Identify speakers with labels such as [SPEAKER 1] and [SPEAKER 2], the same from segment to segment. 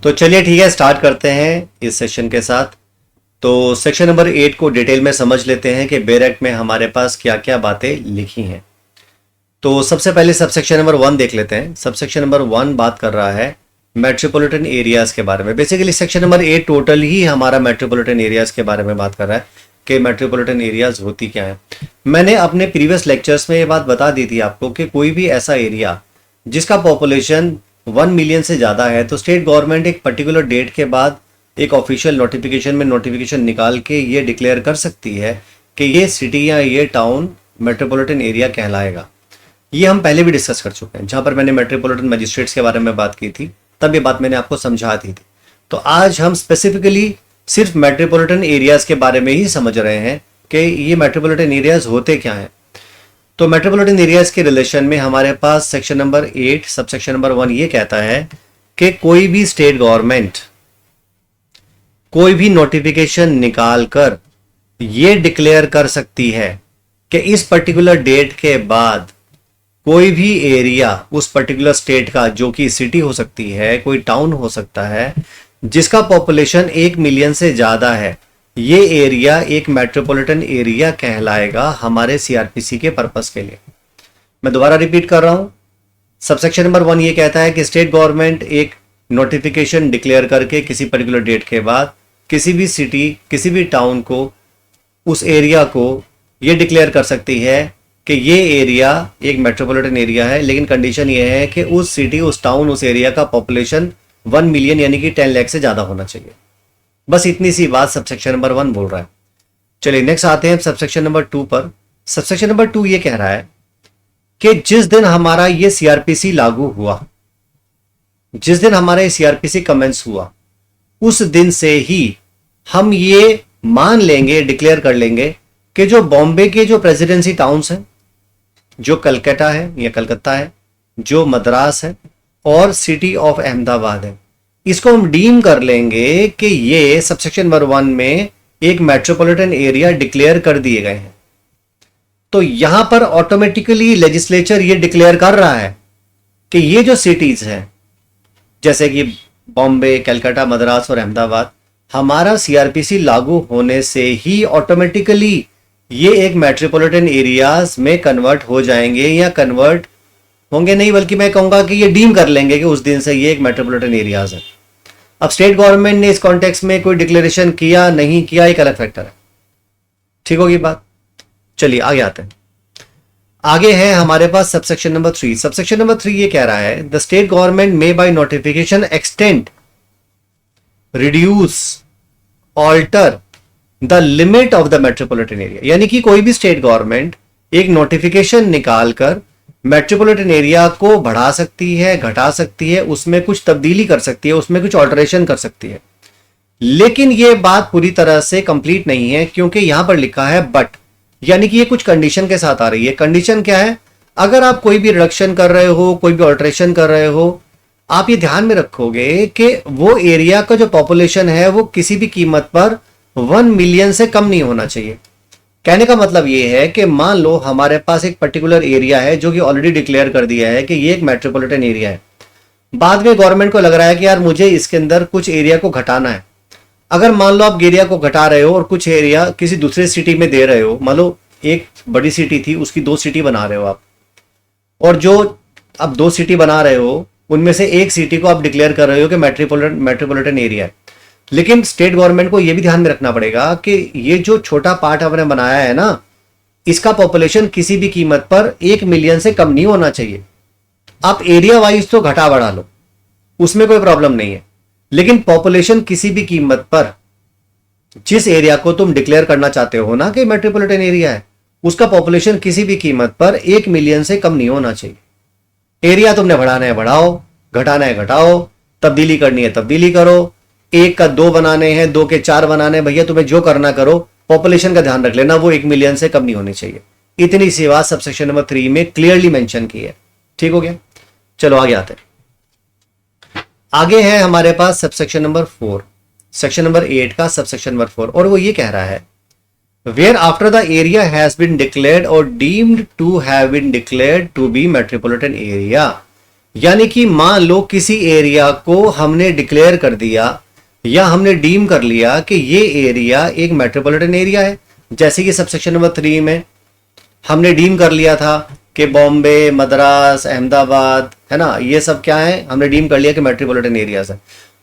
[SPEAKER 1] तो चलिए ठीक है, स्टार्ट करते हैं इस सेक्शन के साथ। तो सेक्शन नंबर 8 को डिटेल में समझ लेते हैं कि बेयर एक्ट में हमारे पास क्या क्या बातें लिखी हैं। तो सबसे पहले सबसेक्शन नंबर 1 देख लेते हैं। सबसेक्शन नंबर 1 बात कर रहा है मेट्रोपॉलिटन एरियाज के बारे में। बेसिकली सेक्शन नंबर 8 टोटल ही हमारा मेट्रोपॉलिटन एरियाज के बारे में बात कर रहा है कि मेट्रोपॉलिटन एरियाज होती क्या है। मैंने अपने प्रीवियस लेक्चर्स में ये बात बता दी थी आपको कि कोई भी ऐसा एरिया जिसका पॉपुलेशन 1 मिलियन से ज़्यादा है तो स्टेट गवर्नमेंट एक पर्टिकुलर डेट के बाद एक ऑफिशियल नोटिफिकेशन में नोटिफिकेशन निकाल के ये डिक्लेयर कर सकती है कि ये सिटी या ये टाउन मेट्रोपॉलिटन एरिया कहलाएगा। ये हम पहले भी डिस्कस कर चुके हैं, जहाँ पर मैंने मेट्रोपॉलिटन मजिस्ट्रेट्स के बारे में बात की थी, तब ये बात मैंने आपको समझा दी थी। तो आज हम स्पेसिफिकली सिर्फ मेट्रोपॉलिटन एरियाज के बारे में ही समझ रहे हैं कि ये मेट्रोपॉलिटन एरियाज होते क्या हैं। तो मेट्रोपॉलिटन एरियाज के रिलेशन में हमारे पास सेक्शन नंबर 8 सबसेक्शन नंबर 1 ये कहता है कि कोई भी स्टेट गवर्नमेंट कोई भी नोटिफिकेशन निकाल कर ये डिक्लेयर कर सकती है कि इस पर्टिकुलर डेट के बाद कोई भी एरिया उस पर्टिकुलर स्टेट का, जो कि सिटी हो सकती है, कोई टाउन हो सकता है, जिसका पॉपुलेशन 1 मिलियन से ज्यादा है, ये एरिया एक मेट्रोपॉलिटन एरिया कहलाएगा हमारे सीआरपीसी के पर्पस के लिए। मैं दोबारा रिपीट कर रहा हूं। सबसेक्शन नंबर 1 ये कहता है कि स्टेट गवर्नमेंट एक नोटिफिकेशन डिक्लेयर करके किसी पर्टिकुलर डेट के बाद किसी भी सिटी, किसी भी टाउन को, उस एरिया को ये डिक्लेयर कर सकती है कि ये एरिया एक मेट्रोपॉलिटन एरिया है, लेकिन कंडीशन ये है कि उस सिटी, उस टाउन, उस एरिया का पॉपुलेशन 1 मिलियन यानी कि 10 लाख से ज्यादा होना चाहिए। बस इतनी सी बात सबसेक्शन नंबर 1 बोल रहा है। चलिए नेक्स्ट आते हैं सबसेक्शन नंबर 2 पर। सबसेक्शन नंबर 2 ये कह रहा है कि जिस दिन हमारा ये सीआरपीसी लागू हुआ, जिस दिन हमारा ये सीआरपीसी कमेंस हुआ, उस दिन से ही हम ये मान लेंगे, डिक्लेयर कर लेंगे कि जो बॉम्बे के जो प्रेसिडेंसी टाउन्स हैं, जो कलकत्ता है या कलकत्ता है, जो मद्रास है और सिटी ऑफ अहमदाबाद है, इसको हम डीम कर लेंगे कि ये सबसेक्शन नंबर 1 में एक मेट्रोपॉलिटन एरिया डिक्लेयर कर दिए गए हैं। तो यहां पर ऑटोमेटिकली लेजिस्लेचर ये डिक्लेयर कर रहा है कि ये जो सिटीज हैं जैसे कि बॉम्बे, कलकत्ता, मद्रास और अहमदाबाद, हमारा सीआरपीसी लागू होने से ही ऑटोमेटिकली ये एक मेट्रोपॉलिटन एरियाज में कन्वर्ट हो जाएंगे, या कन्वर्ट होंगे नहीं बल्कि मैं कहूंगा कि ये डीम कर लेंगे कि उस दिन से ये एक मेट्रोपॉलिटन एरियाज है। अब स्टेट गवर्नमेंट ने इस कॉन्टेक्स्ट में कोई डिक्लेरेशन किया नहीं किया, एक अलग फैक्टर है। ठीक होगी बात। चलिए आगे आते हैं। आगे है हमारे पास सबसेक्शन नंबर 3। सबसेक्शन नंबर 3 ये कह रहा है the state government may by notification extend, reduce, alter the limit of the metropolitan area. यानी कि कोई भी स्टेट गवर्नमेंट एक नोटिफिकेशन निकालकर मेट्रोपॉलिटन एरिया को बढ़ा सकती है, घटा सकती है, उसमें कुछ तब्दीली कर सकती है, उसमें कुछ ऑल्टरेशन कर सकती है। लेकिन यह बात पूरी तरह से कंप्लीट नहीं है, क्योंकि यहां पर लिखा है बट, यानी कि ये कुछ कंडीशन के साथ आ रही है। कंडीशन क्या है? अगर आप कोई भी रिडक्शन कर रहे हो, कोई भी ऑल्टरेशन कर रहे हो, आप ये ध्यान में रखोगे कि वो एरिया का जो पॉपुलेशन है वो किसी भी कीमत पर 1 मिलियन से कम नहीं होना चाहिए। कहने का मतलब ये है कि मान लो हमारे पास एक पर्टिकुलर एरिया है जो कि ऑलरेडी डिक्लेयर कर दिया है कि ये एक मेट्रोपॉलिटन एरिया है। बाद में गवर्नमेंट को लग रहा है कि यार मुझे इसके अंदर कुछ एरिया को घटाना है। अगर मान लो आप एरिया को घटा रहे हो और कुछ एरिया किसी दूसरे सिटी में दे रहे हो, मान लो एक बड़ी सिटी थी उसकी 2 सिटी बना रहे हो आप, और जो अब 2 सिटी बना रहे हो उनमें से एक सिटी को आप डिक्लेयर कर रहे हो कि मेट्रोपॉलिटन एरिया है। लेकिन स्टेट गवर्नमेंट को यह भी ध्यान में रखना पड़ेगा कि ये जो छोटा पार्ट हमने बनाया है ना, इसका पॉपुलेशन किसी भी कीमत पर 1 मिलियन से कम नहीं होना चाहिए। आप एरिया वाइज तो घटा बढ़ा लो, उसमें कोई प्रॉब्लम नहीं है, लेकिन पॉपुलेशन किसी भी कीमत पर, जिस एरिया को तुम डिक्लेयर करना चाहते हो ना कि मेट्रोपॉलिटन एरिया है, उसका पॉपुलेशन किसी भी कीमत पर 1 मिलियन से कम नहीं होना चाहिए। एरिया तुमने बढ़ाना है बढ़ाओ, घटाना है घटाओ, तब्दीली करनी है तब्दीली करो, 1 का 2 बनाने हैं, 2 के 4 बनाने हैं, भैया तुम्हें जो करना करो, पॉपुलेशन का ध्यान रख लेना, वो 1 मिलियन से कम नहीं होनी चाहिए। इतनी सी बात सबसेक्शन नंबर 3 में क्लियरली मेंशन की है। ठीक हो गया। चलो आगे आते हैं। आगे है हमारे पास सबसेक्शन नंबर 4, सेक्शन नंबर 8 का सबसेक्शन नंबर 4, और वो ये कह रहा है where after the area has been declared और deemed to have been declared to be metropolitan area यानी कि मान लो किसी एरिया को हमने डिक्लेयर कर दिया या हमने डीम कर लिया कि ये एरिया एक मेट्रोपॉलिटन एरिया है, जैसे कि सबसेक्शन नंबर 3 में हमने डीम कर लिया था कि बॉम्बे, मद्रास, अहमदाबाद, है ना, ये सब क्या है, हमने डीम कर लिया कि मेट्रोपॉलिटन एरियाज है।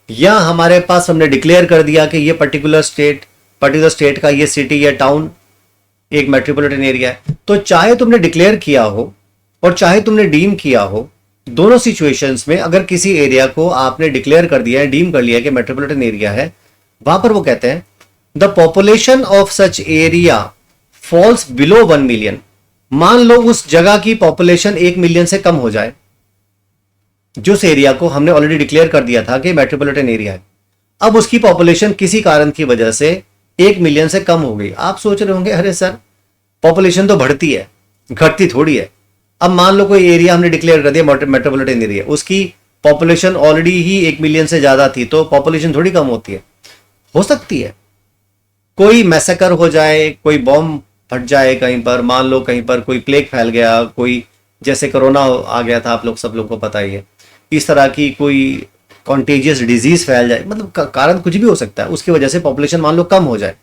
[SPEAKER 1] या हमारे पास हमने डिक्लेयर कर दिया कि ये पर्टिकुलर स्टेट का ये सिटी या टाउन एक मेट्रोपॉलिटन एरिया है। तो चाहे तुमने डिक्लेयर किया हो और चाहे तुमने डीम किया हो, दोनों सिचुएशंस में अगर किसी एरिया को आपने डिक्लेयर कर दिया है, डीम कर लिया कि मेट्रोपॉलिटन एरिया है, वहां पर वो कहते हैं the population of such area falls below 1 million. मान लो उस जगह की पॉपुलेशन 1 मिलियन से कम हो जाए, जिस एरिया को हमने ऑलरेडी डिक्लेयर कर दिया था कि मेट्रोपॉलिटन एरिया है, अब उसकी पॉपुलेशन किसी कारण की वजह से 1 मिलियन से कम हो गई। आप सोच रहे होंगे अरे सर पॉपुलेशन तो बढ़ती है, घटती थोड़ी है। अब मान लो कोई एरिया हमने डिक्लेयर कर दिया मेट्रोपॉलिटन एरिया, उसकी पॉपुलेशन ऑलरेडी ही 1 मिलियन से ज्यादा थी, तो पॉपुलेशन थोड़ी कम होती है, हो सकती है कोई मैसेकर हो जाए, कोई बॉम्ब फट जाए कहीं पर, मान लो कहीं पर कोई प्लेग फैल गया, कोई जैसे कोरोना आ गया था, आप लोग सब लोग को पता ही है, इस तरह की कोई कॉन्टेजियस डिजीज फैल जाए, मतलब कारण कुछ भी हो सकता है, उसकी वजह से पॉपुलेशन मान लो कम हो जाए।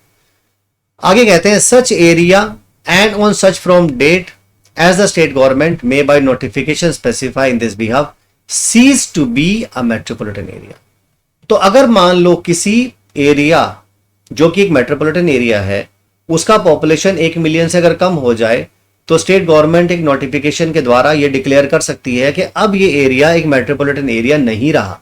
[SPEAKER 1] आगे कहते हैं such area and on such from date as the state government may by notification specify in this behalf cease to be a metropolitan area. तो अगर मान लो किसी एरिया जो कि एक मेट्रोपॉलिटन एरिया है, उसका पॉपुलेशन 1 मिलियन से अगर कम हो जाए, तो स्टेट गवर्नमेंट एक नोटिफिकेशन के द्वारा यह डिक्लेयर कर सकती है कि अब ये एरिया एक मेट्रोपॉलिटन एरिया नहीं रहा।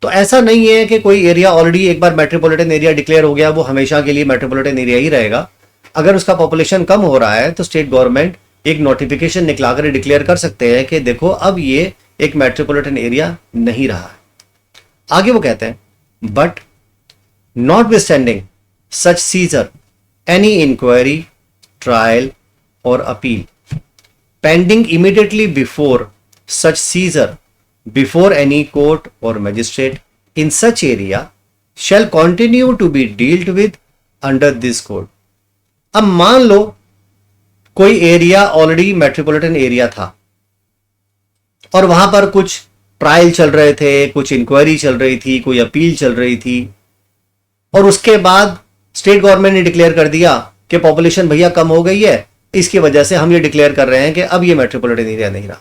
[SPEAKER 1] तो ऐसा नहीं है कि कोई एरिया ऑलरेडी एक बार मेट्रोपॉलिटन एरिया डिक्लेयर हो गया वो हमेशा के लिए मेट्रोपॉलिटन एरिया ही रहेगा। अगर उसका पॉपुलेशन कम हो रहा है तो स्टेट गवर्नमेंट एक नोटिफिकेशन निकलाकर डिक्लेयर कर सकते हैं कि देखो अब ये एक मेट्रोपॉलिटन एरिया नहीं रहा है। आगे वो कहते हैं but notwithstanding such seizure any inquiry, trial और appeal pending immediately before such seizure before any court or magistrate in such area shall continue to be dealt with under this code। अब मान लो कोई area already metropolitan area था और वहां पर कुछ trial चल रहे थे, कुछ इंक्वायरी चल रही थी, कोई अपील चल रही थी, और उसके बाद स्टेट गवर्नमेंट ने डिक्लेयर कर दिया कि पॉपुलेशन भैया कम हो गई है, इसकी वजह से हम ये डिक्लेयर कर रहे हैं कि अब ये मेट्रोपॉलिटन एरिया नहीं रहा।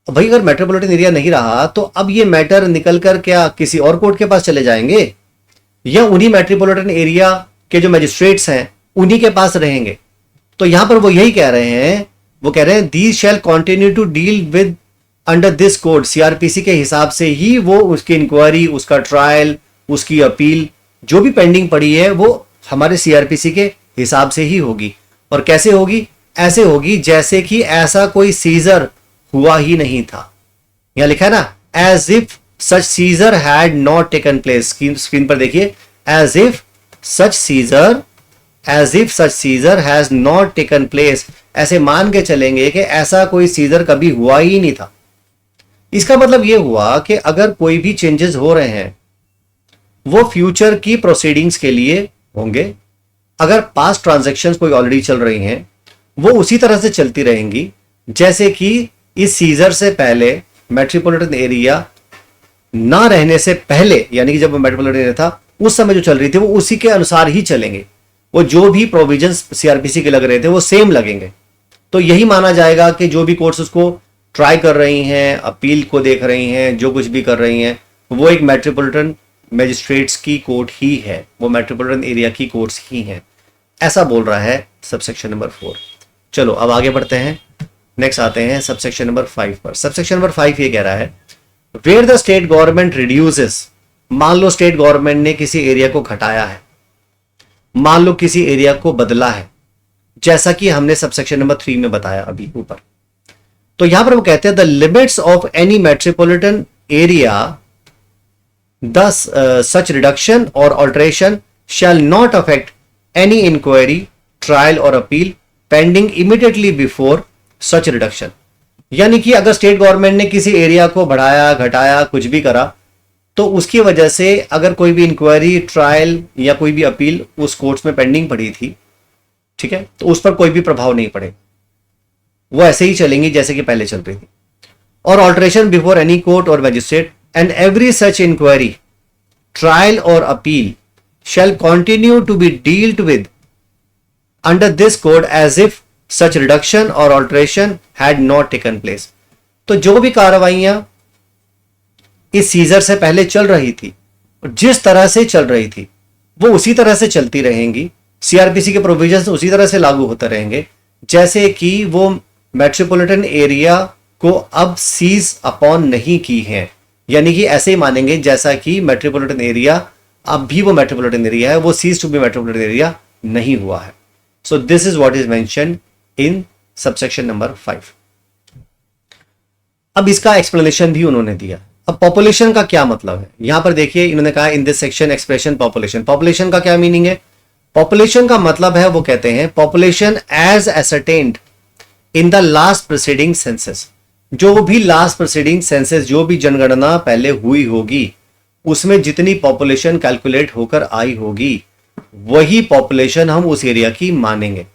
[SPEAKER 1] भाई अगर मेट्रोपॉलिटन एरिया नहीं रहा तो अब ये मैटर निकल कर क्या किसी और कोर्ट के पास चले जाएंगे या उन्हीं मेट्रोपॉलिटन एरिया के जो मैजिस्ट्रेट्स हैं उन्हीं के पास रहेंगे। तो यहां पर वो यही कह रहे हैं, वो कह रहे हैं these shall continue to deal with under this code. CrPC के हिसाब से ही वो उसकी इंक्वायरी, उसका ट्रायल, उसकी अपील जो भी पेंडिंग पड़ी है वो हमारे सीआरपीसी के हिसाब से ही होगी। और कैसे होगी? ऐसे होगी जैसे कि ऐसा कोई सीजर हुआ ही नहीं था। यहां लिखा है ना as if such seizure had not taken place. Screen पर देखिए as if such seizure has not taken place. ऐसे मान के चलेंगे कि ऐसा कोई सीजर कभी हुआ ही नहीं था। इसका मतलब यह हुआ कि अगर कोई भी चेंजेस हो रहे हैं वो फ्यूचर की प्रोसीडिंग्स के लिए होंगे। अगर पास्ट ट्रांजैक्शंस कोई ऑलरेडी चल रही हैं वो उसी तरह से चलती रहेंगी जैसे कि इस सीजर से पहले मेट्रोपॉलिटन एरिया ना रहने से पहले, यानी कि जब मेट्रोपॉलिटन एरिया था उस समय जो चल रही थी वो उसी के अनुसार ही चलेंगे। वो जो भी प्रोविजंस सीआरपीसी के लग रहे थे वो सेम लगेंगे। तो यही माना जाएगा कि जो भी कोर्ट्स उसको ट्राई कर रही हैं, अपील को देख रही हैं, जो कुछ भी कर रही हैं, वो एक मेट्रोपॉलिटन मैजिस्ट्रेट्स की कोर्ट ही है, वो मेट्रोपॉलिटन एरिया की कोर्ट्स ही हैं। ऐसा बोल रहा है सबसेक्शन नंबर 4। चलो अब आगे बढ़ते हैं, नेक्स्ट आते हैं सबसेक्शन नंबर 5 पर। सबसेक्शन नंबर 5 ये कह रहा है where the state government reduces. मान लो स्टेट गवर्नमेंट ने किसी एरिया को घटाया है, मान लो किसी एरिया को बदला है, जैसा कि हमने सबसेक्शन नंबर 3 में बताया अभी ऊपर। तो यहां पर वो कहते हैं the limits of any metropolitan area thus such reduction और alteration shall not affect any inquiry, trial और appeal pending immediately before such reduction. यानी कि अगर स्टेट गवर्नमेंट ने किसी एरिया को बढ़ाया, घटाया, कुछ भी करा, तो उसकी वजह से अगर कोई भी इंक्वायरी, ट्रायल या कोई भी अपील उस कोर्ट्स में पेंडिंग पड़ी थी, ठीक है, तो उस पर कोई भी प्रभाव नहीं पड़े, वो ऐसे ही चलेंगी जैसे कि पहले चल रही थी। or alteration before any court or magistrate, and every such inquiry, trial or appeal shall continue to be dealt with under this code as if such reduction or alteration had not taken place. तो जो भी कार्रवाइयां इस scissor से पहले चल रही थी और जिस तरह से चल रही थी वो उसी तरह से चलती रहेंगी, सीआरपीसी के प्रोविजंस उसी तरह से लागू होते रहेंगे जैसे कि वो मेट्रोपॉलिटन एरिया को अब सीज अपॉन नहीं की है। यानी कि ऐसे ही मानेंगे जैसा कि मेट्रोपॉलिटन एरिया अब भी वो मेट्रोपॉलिटन एरिया है, वो ceases to be metropolitan area नहीं हुआ है। So this is what is mentioned in subsection number 5। अब इसका एक्सप्लेनेशन भी उन्होंने दिया। अब पॉपुलेशन का क्या मतलब है, यहां पर देखिए इन्होंने कहा in this section expression population. Population का क्या मीनिंग है? पॉपुलेशन का मतलब है, वो कहते हैं population as ascertained in the last preceding census. जो भी लास्ट प्रीसीडिंग सेंसस, जो भी जनगणना पहले हुई होगी, उसमें जितनी पॉपुलेशन कैलकुलेट होकर आई होगी वही पॉपुलेशन हम उस एरिया की मानेंगे।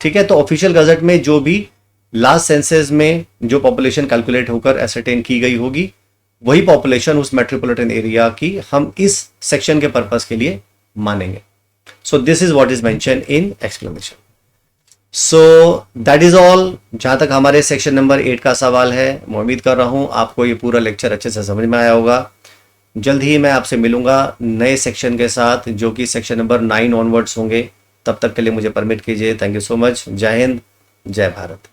[SPEAKER 1] ठीक है, तो ऑफिशियल गजट में जो भी लास्ट सेंसस में जो पॉपुलेशन कैलकुलेट होकर एसरटेन की गई होगी वही पॉपुलेशन उस मेट्रोपॉलिटन एरिया की हम इस सेक्शन के पर्पस के लिए मानेंगे। सो this is what is mention in explanation. So that is all जहां तक हमारे सेक्शन नंबर 8 का सवाल है। मैं उम्मीद कर रहा हूं आपको ये पूरा लेक्चर अच्छे से समझ में आया होगा। जल्द ही मैं आपसे मिलूंगा नए सेक्शन के साथ जो कि सेक्शन नंबर 9 ऑनवर्ड्स होंगे। तब तक के लिए मुझे परमिट कीजिए। Thank you so much. जय हिंद, जय भारत।